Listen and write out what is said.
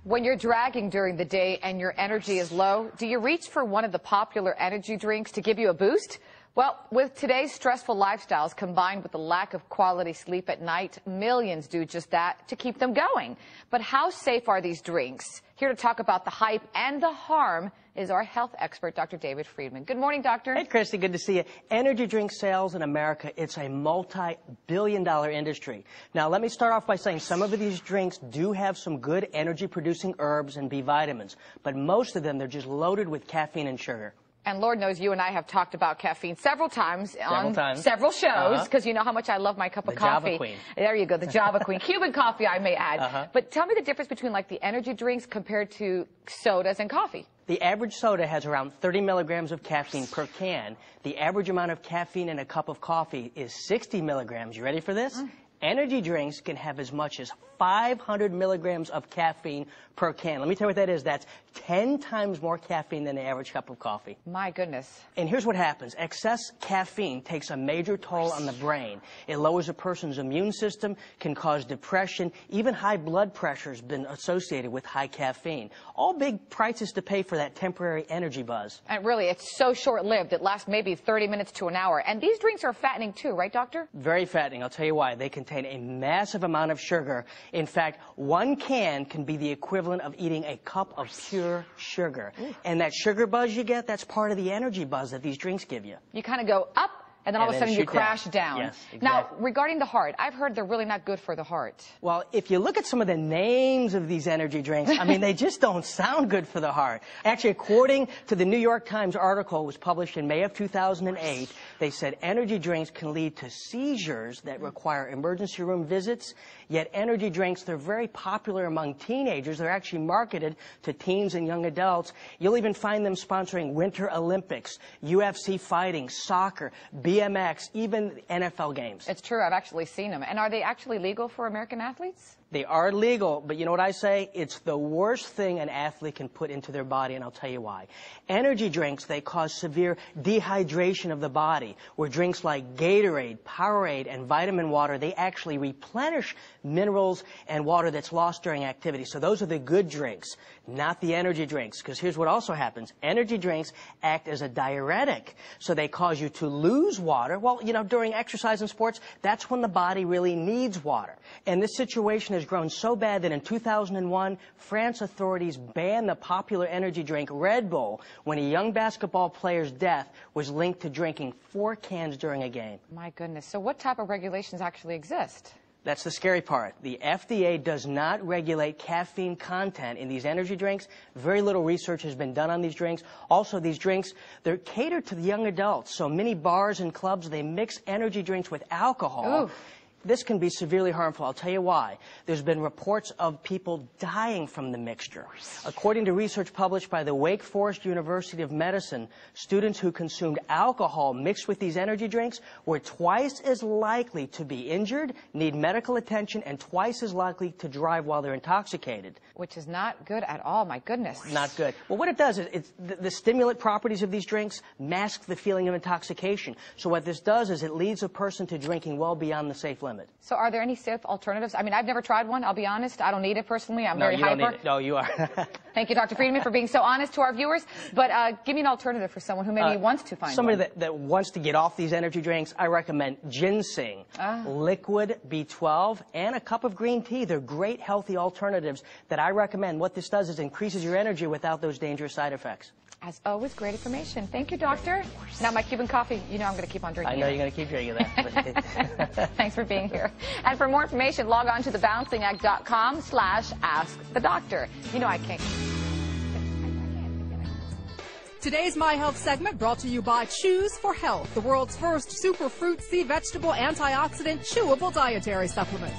When you're dragging during the day and your energy is low, do you reach for one of the popular energy drinks to give you a boost? Well, with today's stressful lifestyles combined with the lack of quality sleep at night, millions do just that to keep them going. But how safe are these drinks? Here to talk about the hype and the harm is our health expert, Dr. David Friedman. Good morning, doctor. Hey, Christy, good to see you. Energy drink sales in America, it's a multi-billion-dollar industry. Now, let me start off by saying some of these drinks do have some good energy-producing herbs and B vitamins, but most of them, they're just loaded with caffeine and sugar. And Lord knows you and I have talked about caffeine several times on several shows, because you know how much I love my cup of coffee. Java Queen. There you go, the Java Queen. Cuban coffee, I may add. But tell me the difference between like the energy drinks compared to sodas and coffee. The average soda has around 30 milligrams of caffeine per can. The average amount of caffeine in a cup of coffee is 60 milligrams. You ready for this? Energy drinks can have as much as 500 milligrams of caffeine per can. Let me tell you what that is. That's 10 times more caffeine than the average cup of coffee. My goodness. And here's what happens. Excess caffeine takes a major toll on the brain. It lowers a person's immune system, can cause depression. Even high blood pressure has been associated with high caffeine. All big prices to pay for that temporary energy buzz. And really, it's so short-lived. It lasts maybe 30 minutes to an hour. And these drinks are fattening too, right, doctor? Very fattening. I'll tell you why. They contain a massive amount of sugar. In fact, one can be the equivalent of eating a cup of pure sugar. And that sugar buzz you get, that's part of the energy buzz that these drinks give you. You kind of go up, and then all of a sudden you crash down. Yes, exactly. Now, regarding the heart, I've heard they're really not good for the heart. Well, if you look at some of the names of these energy drinks, I mean, they just don't sound good for the heart. Actually, according to the New York Times article, was published in May of 2008, they said energy drinks can lead to seizures that require emergency room visits. Yet energy drinks, they're very popular among teenagers. They're actually marketed to teens and young adults. You'll even find them sponsoring Winter Olympics, UFC fighting, soccer, BMX, even NFL games. It's true. I've actually seen them. And are they actually legal for American athletes? They are legal, but you know what I say? It's the worst thing an athlete can put into their body, and I'll tell you why. Energy drinks, they cause severe dehydration of the body, where drinks like Gatorade, Powerade, and vitamin water, they actually replenish minerals and water that's lost during activity. So those are the good drinks, not the energy drinks, because here's what also happens. Energy drinks act as a diuretic, so they cause you to lose water. Well, you know, during exercise and sports, that's when the body really needs water. And this situation has grown so bad that in 2001, France authorities banned the popular energy drink Red Bull when a young basketball player's death was linked to drinking 4 cans during a game. My goodness. So what type of regulations actually exist? That's the scary part. The FDA does not regulate caffeine content in these energy drinks. Very little research has been done on these drinks. Also, these drinks, they're catered to the young adults. So many bars and clubs, they mix energy drinks with alcohol. Ooh. This can be severely harmful. I'll tell you why. There's been reports of people dying from the mixture. According to research published by the Wake Forest University of Medicine, students who consumed alcohol mixed with these energy drinks were twice as likely to be injured, need medical attention, and twice as likely to drive while they're intoxicated. Which is not good at all, my goodness. Not good. Well, what it does is the stimulant properties of these drinks mask the feeling of intoxication. So what this does is it leads a person to drinking well beyond the safe limit. So are there any safe alternatives? I mean, I've never tried one, I'll be honest. I don't need it personally. I'm very hyper. Don't need it. No, you are. Thank you, Dr. Friedman, for being so honest to our viewers. But give me an alternative for someone who maybe wants to find somebody one. that wants to get off these energy drinks, I recommend ginseng, liquid B12, and a cup of green tea. They're great, healthy alternatives that I recommend. What this does is increases your energy without those dangerous side effects. As always, great information. Thank you, doctor. Now, my Cuban coffee, you know I'm going to keep on drinking. I know you're going to keep drinking that. Thanks for being here. And for more information, log on to thebalancingact.com/askthedoctor. You know I can't. Today's My Health segment brought to you by Choose for Health, the world's first superfruit, sea vegetable, antioxidant, chewable dietary supplement.